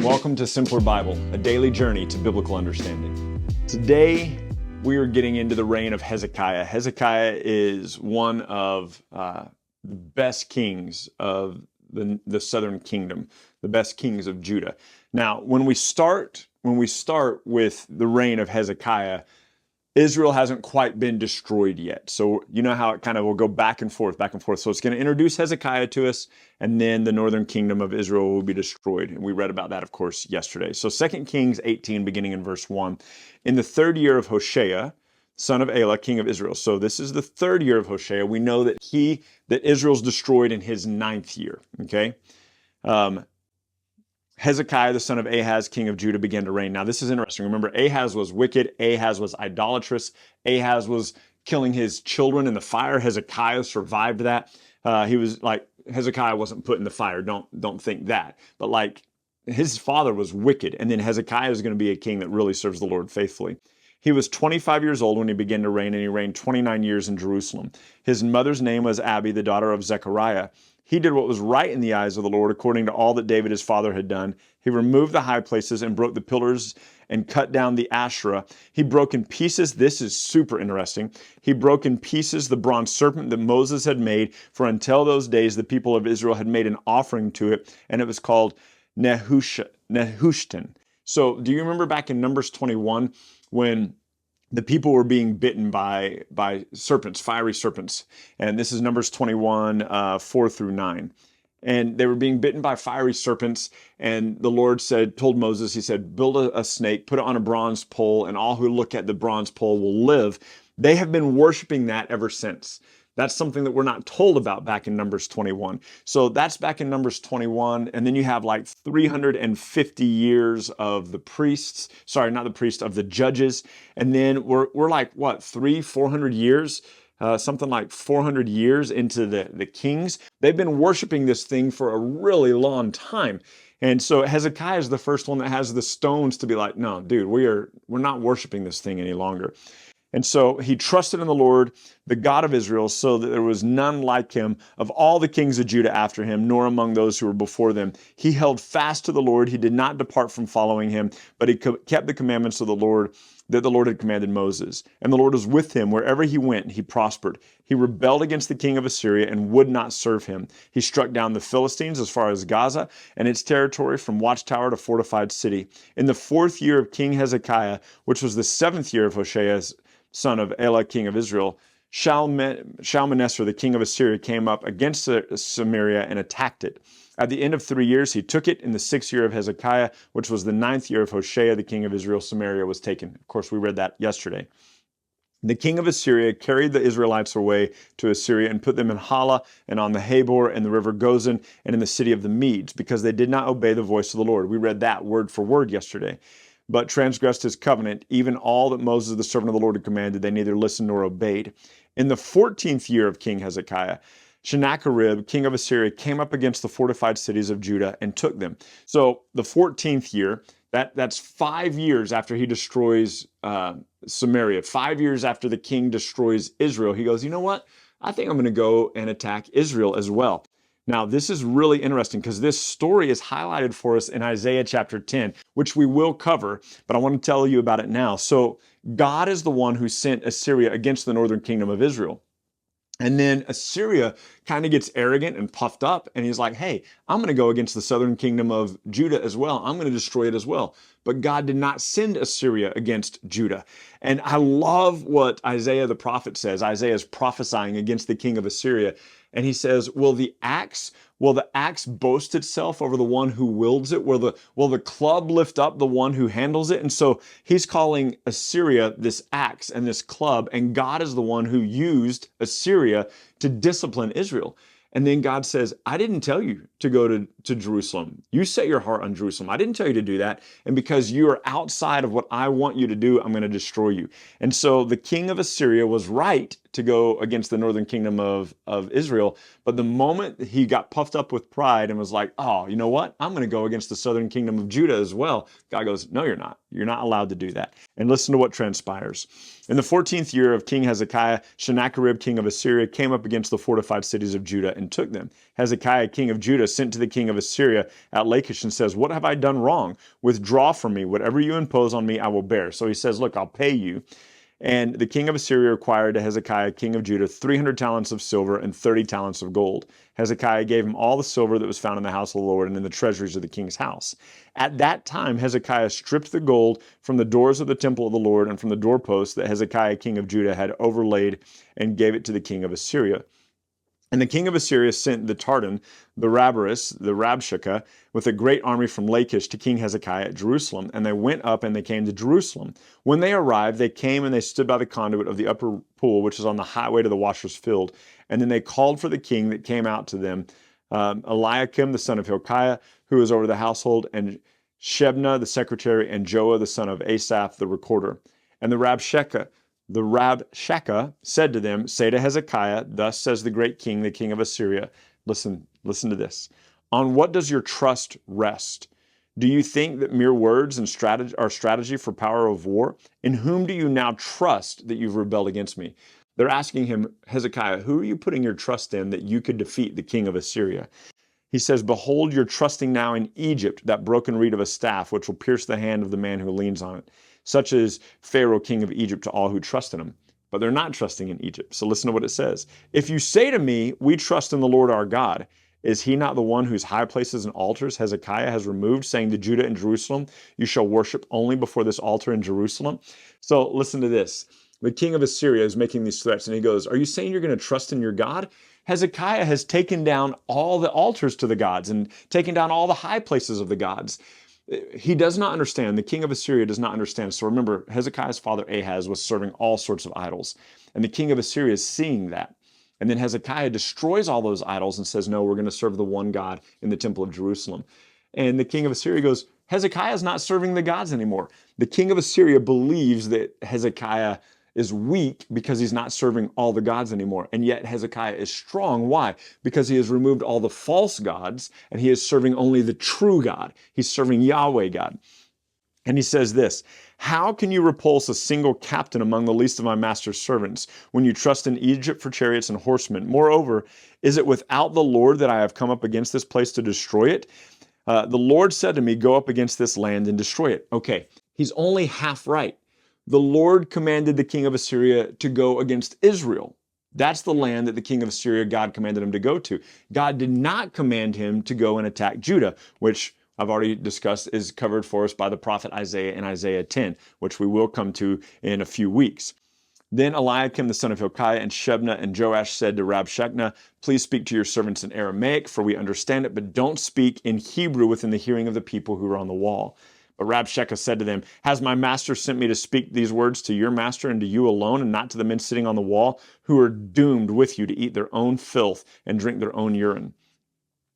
Welcome to Simpler Bible, a daily journey to biblical understanding. Today, we are getting into the reign of Hezekiah. Hezekiah is one of the best kings of the southern kingdom, the best kings of Judah. Now, when we start with the reign of Hezekiah, Israel hasn't quite been destroyed yet. So you know how it kind of will go back and forth. So it's going to introduce Hezekiah to us, and then the northern kingdom of Israel will be destroyed. And we read about that, of course, yesterday. So 2 Kings 18, beginning in verse 1. In the third year of Hoshea, son of Elah, king of Israel. So this is the third year of Hoshea. We know that Israel's destroyed in his 9th year. Okay. Hezekiah, the son of Ahaz, king of Judah, began to reign. Now, this is interesting. Remember, Ahaz was wicked. Ahaz was idolatrous. Ahaz was killing his children in the fire. Hezekiah survived that. He was like, Hezekiah wasn't put in the fire. Don't think that. But like, his father was wicked. And then Hezekiah is going to be a king that really serves the Lord faithfully. He was 25 years old when he began to reign, and he reigned 29 years in Jerusalem. His mother's name was Abi, the daughter of Zechariah. He did what was right in the eyes of the Lord, according to all that David his father had done. He removed the high places and broke the pillars and cut down the Asherah. He broke in pieces, this is super interesting, he broke in pieces the bronze serpent that Moses had made, for until those days the people of Israel had made an offering to it, and it was called Nehushtan. So do you remember back in Numbers 21 when the people were being bitten by serpents, fiery serpents? And this is Numbers 21, 4 through 9. And they were being bitten by fiery serpents. And the Lord told Moses, he said, build a snake, put it on a bronze pole, and all who look at the bronze pole will live. They have been worshiping that ever since. That's something that we're not told about back in Numbers 21. So that's back in Numbers 21. And then you have like 350 years of the priests, sorry, not the priests, of the judges. And then we're like, what, 400 years? Something like 400 years into the kings. They've been worshiping this thing for a really long time. And so Hezekiah is the first one that has the stones to be like, no, dude, we're not worshiping this thing any longer. And so he trusted in the Lord, the God of Israel, so that there was none like him of all the kings of Judah after him, nor among those who were before them. He held fast to the Lord. He did not depart from following him, but he kept the commandments of the Lord that the Lord had commanded Moses. And the Lord was with him wherever he went. He prospered. He rebelled against the king of Assyria and would not serve him. He struck down the Philistines as far as Gaza and its territory, from watchtower to fortified city. In the 4th year of King Hezekiah, which was the 7th year of Hoshea, son of Elah, king of Israel, Shalmaneser, the king of Assyria, came up against Samaria and attacked it. At the end of 3 years, he took it. In the 6th year of Hezekiah, which was the 9th year of Hoshea, the king of Israel, Samaria was taken. Of course, we read that yesterday. The king of Assyria carried the Israelites away to Assyria and put them in Hala and on the Habor and the river Gozan and in the city of the Medes, because they did not obey the voice of the Lord. We read that word for word yesterday. But transgressed his covenant, even all that Moses, the servant of the Lord, had commanded, they neither listened nor obeyed. In the 14th year of King Hezekiah, Sennacherib, king of Assyria, came up against the fortified cities of Judah and took them. So the 14th year, that's 5 years after he destroys Samaria, 5 years after the king destroys Israel. He goes, you know what? I think I'm going to go and attack Israel as well. Now, this is really interesting because this story is highlighted for us in Isaiah chapter 10, which we will cover, but I want to tell you about it now. So God is the one who sent Assyria against the northern kingdom of Israel. And then Assyria kind of gets arrogant and puffed up, and he's like, hey, I'm going to go against the southern kingdom of Judah as well. I'm going to destroy it as well. But God did not send Assyria against Judah. And I love what Isaiah the prophet says. Isaiah is prophesying against the king of Assyria. And he says, will the axe boast itself over the one who wields it? Will the club lift up the one who handles it? And so he's calling Assyria this axe and this club, and God is the one who used Assyria to discipline Israel. And then God says, I didn't tell you to go to Jerusalem. You set your heart on Jerusalem. I didn't tell you to do that. And because you are outside of what I want you to do, I'm going to destroy you. And so the king of Assyria was right to go against the northern kingdom of Israel. But the moment he got puffed up with pride and was like, oh, you know what? I'm going to go against the southern kingdom of Judah as well. God goes, no, you're not. You're not allowed to do that. And listen to what transpires. In the 14th year of King Hezekiah, Sennacherib, king of Assyria, came up against the fortified cities of Judah and took them. Hezekiah, king of Judah, sent to the king of Assyria at Lachish and says, what have I done wrong? Withdraw from me. Whatever you impose on me, I will bear. So he says, look, I'll pay you. And the king of Assyria required to Hezekiah, king of Judah, 300 talents of silver and 30 talents of gold. Hezekiah gave him all the silver that was found in the house of the Lord and in the treasuries of the king's house. At that time, Hezekiah stripped the gold from the doors of the temple of the Lord and from the doorposts that Hezekiah, king of Judah, had overlaid and gave it to the king of Assyria. And the king of Assyria sent the Tartan, the Rabbaris, the Rabshakeh, with a great army from Lachish to King Hezekiah at Jerusalem. And they went up and they came to Jerusalem. When they arrived, they came and they stood by the conduit of the upper pool, which is on the highway to the washer's field. And then they called for the king that came out to them, Eliakim, the son of Hilkiah, who was over the household, and Shebna, the secretary, and Joah, the son of Asaph, the recorder. And the Rabshakeh said to them, say to Hezekiah, thus says the great king, the king of Assyria. Listen to this. On what does your trust rest? Do you think that mere words and strategy for power of war? In whom do you now trust that you've rebelled against me? They're asking him, Hezekiah, who are you putting your trust in that you could defeat the king of Assyria? He says, behold, you're trusting now in Egypt, that broken reed of a staff, which will pierce the hand of the man who leans on it. Such is Pharaoh, king of Egypt, to all who trust in him. But they're not trusting in Egypt. So listen to what it says. If you say to me, we trust in the Lord our God, is he not the one whose high places and altars Hezekiah has removed, saying to Judah and Jerusalem, you shall worship only before this altar in Jerusalem? So listen to this. The king of Assyria is making these threats, and he goes, are you saying you're going to trust in your God? Hezekiah has taken down all the altars to the gods and taken down all the high places of the gods. He does not understand. The king of Assyria does not understand. So remember, Hezekiah's father Ahaz was serving all sorts of idols. And the king of Assyria is seeing that. And then Hezekiah destroys all those idols and says, no, we're going to serve the one God in the temple of Jerusalem. And the king of Assyria goes, Hezekiah is not serving the gods anymore. The king of Assyria believes that Hezekiah is weak because he's not serving all the gods anymore. And yet Hezekiah is strong. Why? Because he has removed all the false gods and he is serving only the true God. He's serving Yahweh God. And he says this, how can you repulse a single captain among the least of my master's servants when you trust in Egypt for chariots and horsemen? Moreover, is it without the Lord that I have come up against this place to destroy it? The Lord said to me, go up against this land and destroy it. Okay, he's only half right. The Lord commanded the king of Assyria to go against Israel. That's the land that the king of Assyria, God commanded him to go to. God did not command him to go and attack Judah, which I've already discussed is covered for us by the prophet Isaiah in Isaiah 10, which we will come to in a few weeks. Then Eliakim, the son of Hilkiah, and Shebna and Joash said to Rabshakeh, please speak to your servants in Aramaic, for we understand it, but don't speak in Hebrew within the hearing of the people who are on the wall. But Rabshakeh said to them, has my master sent me to speak these words to your master and to you alone, and not to the men sitting on the wall, who are doomed with you to eat their own filth and drink their own urine?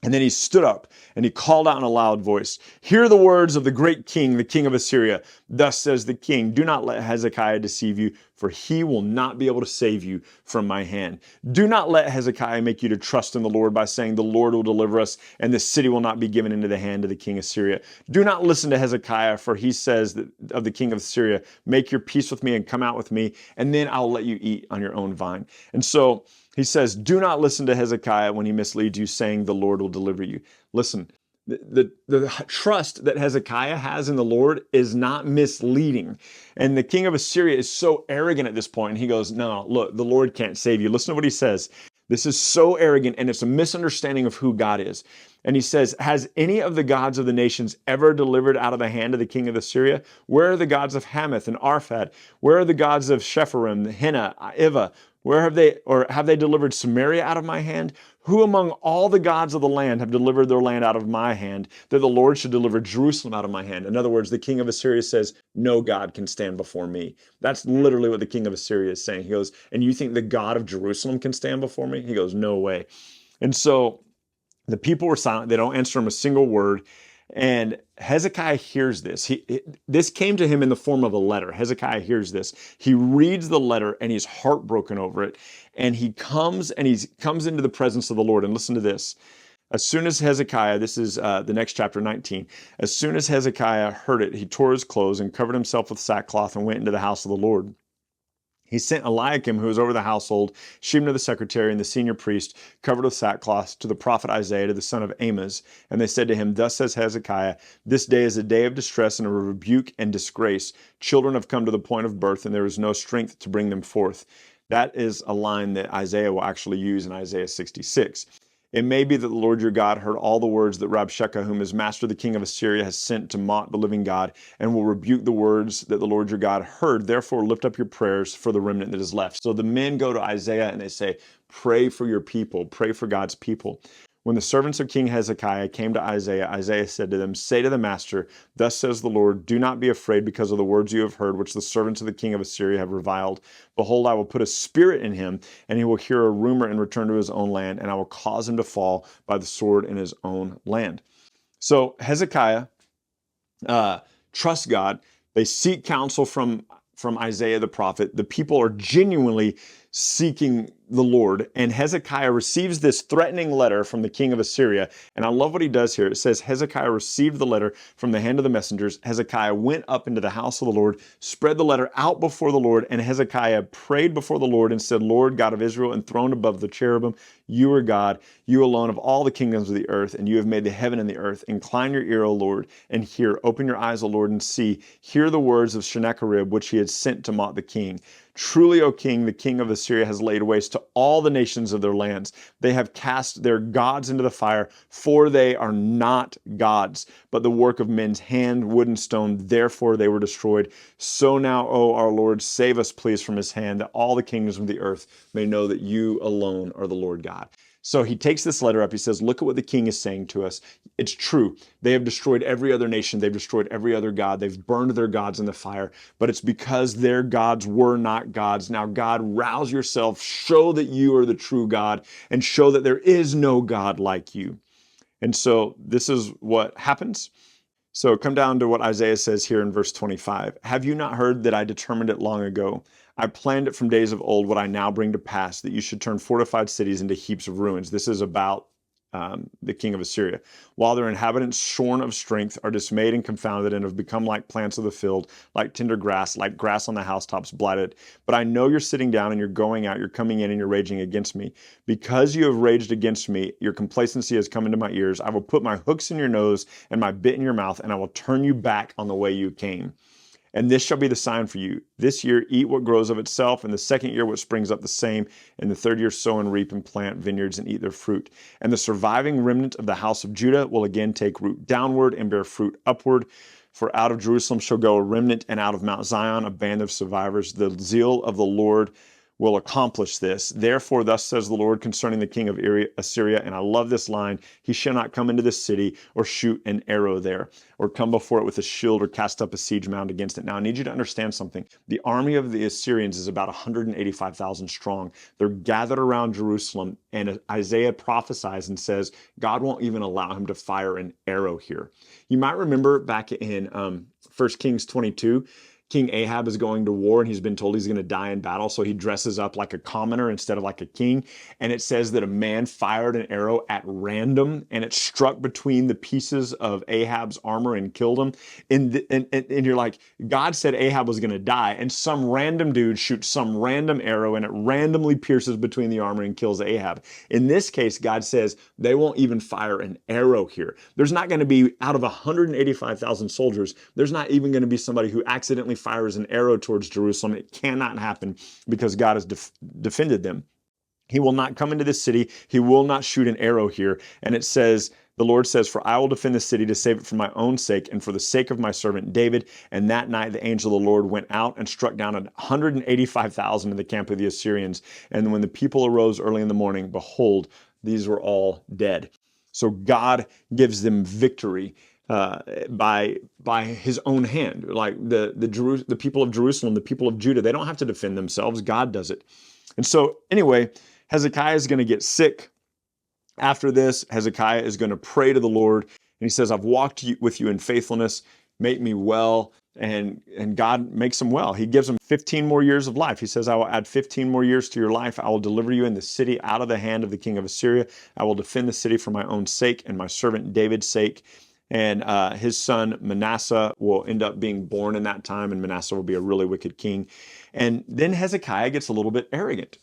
And then he stood up and he called out in a loud voice, hear the words of the great king, the king of Assyria. Thus says the king, do not let Hezekiah deceive you, for he will not be able to save you from my hand. Do not let Hezekiah make you to trust in the Lord by saying, the Lord will deliver us and the city will not be given into the hand of the king of Syria. Do not listen to Hezekiah, for he says that of the king of Syria, make your peace with me and come out with me, and then I'll let you eat on your own vine. And so he says, do not listen to Hezekiah when he misleads you, saying the Lord will deliver you. Listen, the trust that Hezekiah has in the Lord is not misleading. And the king of Assyria is so arrogant at this point. And he goes, no, look, the Lord can't save you. Listen to what he says. This is so arrogant, and it's a misunderstanding of who God is. And he says, has any of the gods of the nations ever delivered out of the hand of the king of Assyria? Where are the gods of Hamath and Arphad? Where are the gods of Shepharim, Hena, Ivah? Where have they delivered Samaria out of my hand? Who among all the gods of the land have delivered their land out of my hand, that the Lord should deliver Jerusalem out of my hand? In other words, the king of Assyria says, no God can stand before me. That's literally what the king of Assyria is saying. He goes, and you think the God of Jerusalem can stand before me? He goes, no way. And so the people were silent. They don't answer him a single word. And Hezekiah hears this. This came to him in the form of a letter. Hezekiah hears this. He reads the letter and he's heartbroken over it. And he comes into the presence of the Lord. And listen to this. As soon as Hezekiah, this is the next chapter 19, as soon as Hezekiah heard it, he tore his clothes and covered himself with sackcloth and went into the house of the Lord. He sent Eliakim, who was over the household, Shebna the secretary, and the senior priest, covered with sackcloth, to the prophet Isaiah, to the son of Amoz. And they said to him, Thus says Hezekiah, this day is a day of distress and a rebuke and disgrace. Children have come to the point of birth, and there is no strength to bring them forth. That is a line that Isaiah will actually use in Isaiah 66. It may be that the Lord your God heard all the words that Rabshakeh, whom his master the king of Assyria has sent to mock the living God, and will rebuke the words that the Lord your God heard. Therefore lift up your prayers for the remnant that is left. So the men go to Isaiah and they say, pray for your people, pray for God's people. When the servants of King Hezekiah came to Isaiah, Isaiah said to them, Say to the master, Thus says the Lord, Do not be afraid because of the words you have heard, which the servants of the king of Assyria have reviled. Behold, I will put a spirit in him, and he will hear a rumor and return to his own land, and I will cause him to fall by the sword in his own land. So Hezekiah trusts God. They seek counsel from Isaiah the prophet. The people are genuinely seeking the Lord, and Hezekiah receives this threatening letter from the king of Assyria. And I love what he does here. It says, Hezekiah received the letter from the hand of the messengers. Hezekiah went up into the house of the Lord, spread the letter out before the Lord, and Hezekiah prayed before the Lord and said, Lord God of Israel, enthroned above the cherubim, you are God, you alone of all the kingdoms of the earth, and you have made the heaven and the earth. Incline your ear, O Lord, and hear. Open your eyes, O Lord, and see. Hear the words of Sennacherib, which he had sent to mock the king. Truly, O king, the king of Assyria has laid waste to all the nations of their lands. They have cast their gods into the fire, for they are not gods, but the work of men's hand, wood and stone. Therefore they were destroyed. So now, O our Lord, save us, please, from his hand, that all the kingdoms of the earth may know that you alone are the Lord God. So he takes this letter up. He says, look at what the king is saying to us. It's true. They have destroyed every other nation. They've destroyed every other god. They've burned their gods in the fire. But it's because their gods were not gods. Now, God, rouse yourself. Show that you are the true God and show that there is no God like you. And so this is what happens. So come down to what Isaiah says here in verse 25. Have you not heard that I determined it long ago? I planned it from days of old, what I now bring to pass, that you should turn fortified cities into heaps of ruins. This is about the king of Assyria. While their inhabitants, shorn of strength, are dismayed and confounded and have become like plants of the field, like tender grass, like grass on the housetops blighted. But I know you're sitting down and you're going out, you're coming in and you're raging against me. Because you have raged against me, your complacency has come into my ears. I will put my hooks in your nose and my bit in your mouth, and I will turn you back on the way you came. And this shall be the sign for you. This year eat what grows of itself, and the second year what springs up the same, and the third year sow and reap and plant vineyards and eat their fruit. And the surviving remnant of the house of Judah will again take root downward and bear fruit upward. For out of Jerusalem shall go a remnant, and out of Mount Zion a band of survivors. The zeal of the Lord will accomplish this. Therefore, thus says the Lord concerning the king of Assyria, and I love this line, he shall not come into this city or shoot an arrow there, or come before it with a shield or cast up a siege mound against it. Now, I need you to understand something. The army of the Assyrians is about 185,000 strong. They're gathered around Jerusalem, and Isaiah prophesies and says, God won't even allow him to fire an arrow here. You might remember back in 1 Kings 22, King Ahab is going to war and he's been told he's going to die in battle. So he dresses up like a commoner instead of like a king. And it says that a man fired an arrow at random and it struck between the pieces of Ahab's armor and killed him. And you're like, God said Ahab was going to die. And some random dude shoots some random arrow and it randomly pierces between the armor and kills Ahab. In this case, God says they won't even fire an arrow here. There's not going to be, out of 185,000 soldiers, there's not even going to be somebody who accidentally fires an arrow towards Jerusalem. It cannot happen because God has defended them. He will not come into this city. He will not shoot an arrow here. And it says, the Lord says, for I will defend the city to save it for my own sake and for the sake of my servant David. And that night the angel of the Lord went out and struck down 185,000 in the camp of the Assyrians. And when the people arose early in the morning, behold, these were all dead. So God gives them victory by his own hand. Like the people of Jerusalem, the people of Judah, they don't have to defend themselves. God does it. And so anyway, Hezekiah is going to get sick. After this, Hezekiah is going to pray to the Lord. And he says, I've walked with you in faithfulness, make me well. And God makes him well. He gives him 15 more years of life. He says, I will add 15 more years to your life. I will deliver you in the city out of the hand of the king of Assyria. I will defend the city for my own sake and my servant David's sake. And his son Manasseh will end up being born in that time, and Manasseh will be a really wicked king. And then Hezekiah gets a little bit arrogant.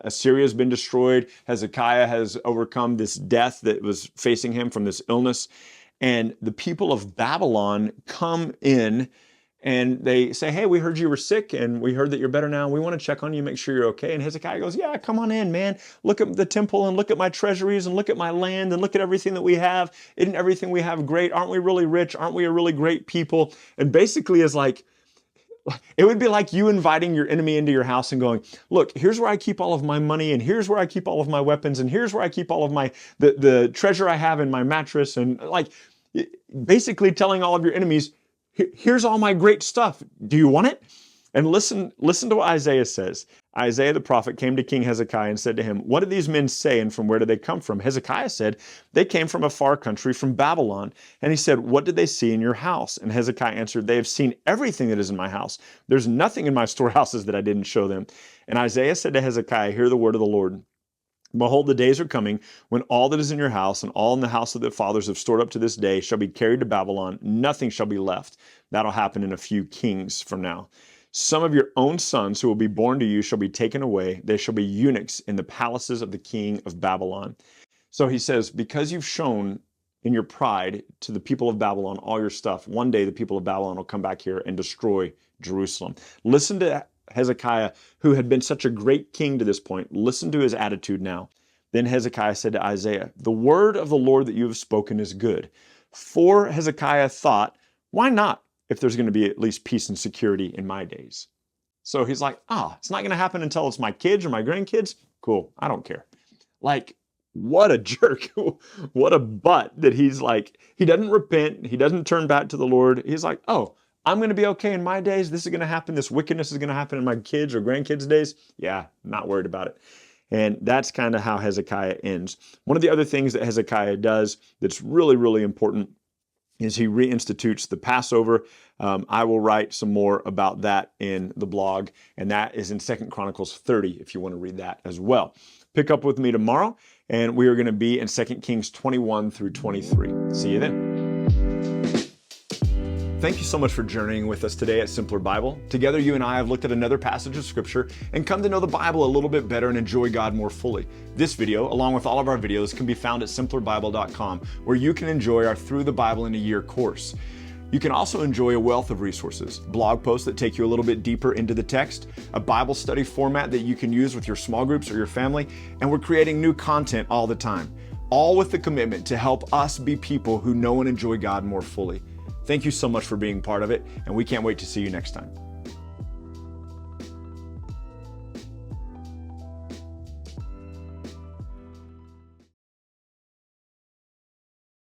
Assyria has been destroyed. Hezekiah has overcome this death that was facing him from this illness. And the people of Babylon come in and they say, hey, we heard you were sick and we heard that you're better now. We want to check on you, make sure you're okay. And Hezekiah goes, yeah, come on in, man. Look at the temple and look at my treasuries and look at my land and look at everything that we have. Isn't everything we have great? Aren't we really rich? Aren't we a really great people? And basically is like, it would be like you inviting your enemy into your house and going, look, here's where I keep all of my money, and here's where I keep all of my weapons, and here's where I keep all of my the treasure I have in my mattress, and like basically telling all of your enemies, here's all my great stuff. Do you want it? And listen to what Isaiah says. Isaiah the prophet came to King Hezekiah and said to him, what do these men say and from where do they come from? Hezekiah said, they came from a far country, from Babylon. And he said, what did they see in your house? And Hezekiah answered, they have seen everything that is in my house. There's nothing in my storehouses that I didn't show them. And Isaiah said to Hezekiah, hear the word of the Lord. Behold, the days are coming when all that is in your house and all in the house of the fathers have stored up to this day shall be carried to Babylon. Nothing shall be left. That'll happen in a few kings from now. Some of your own sons who will be born to you shall be taken away. They shall be eunuchs in the palaces of the king of Babylon. So he says, because you've shown in your pride to the people of Babylon all your stuff, one day the people of Babylon will come back here and destroy Jerusalem. Listen to Hezekiah, who had been such a great king to this point. Listen to his attitude now. Then Hezekiah said to Isaiah, the word of the Lord that you have spoken is good. For Hezekiah thought, why not? If there's going to be at least peace and security in my days. So he's like, it's not going to happen until it's my kids or my grandkids. Cool. I don't care. Like, what a jerk. What a butt that he's like, he doesn't repent. He doesn't turn back to the Lord. He's like, I'm going to be okay in my days. This is going to happen. This wickedness is going to happen in my kids or grandkids' days. Yeah, not worried about it. And that's kind of how Hezekiah ends. One of the other things that Hezekiah does that's really, really important is he reinstitutes the Passover. I will write some more about that in the blog, and that is in 2 Chronicles 30 if you want to read that as well. Pick up with me tomorrow, and we are going to be in 2 Kings 21 through 23. See you then. Thank you so much for journeying with us today at Simpler Bible. Together, you and I have looked at another passage of Scripture and come to know the Bible a little bit better and enjoy God more fully. This video, along with all of our videos, can be found at simplerbible.com, where you can enjoy our Through the Bible in a Year course. You can also enjoy a wealth of resources, blog posts that take you a little bit deeper into the text, a Bible study format that you can use with your small groups or your family, and we're creating new content all the time, all with the commitment to help us be people who know and enjoy God more fully. Thank you so much for being part of it, and we can't wait to see you next time.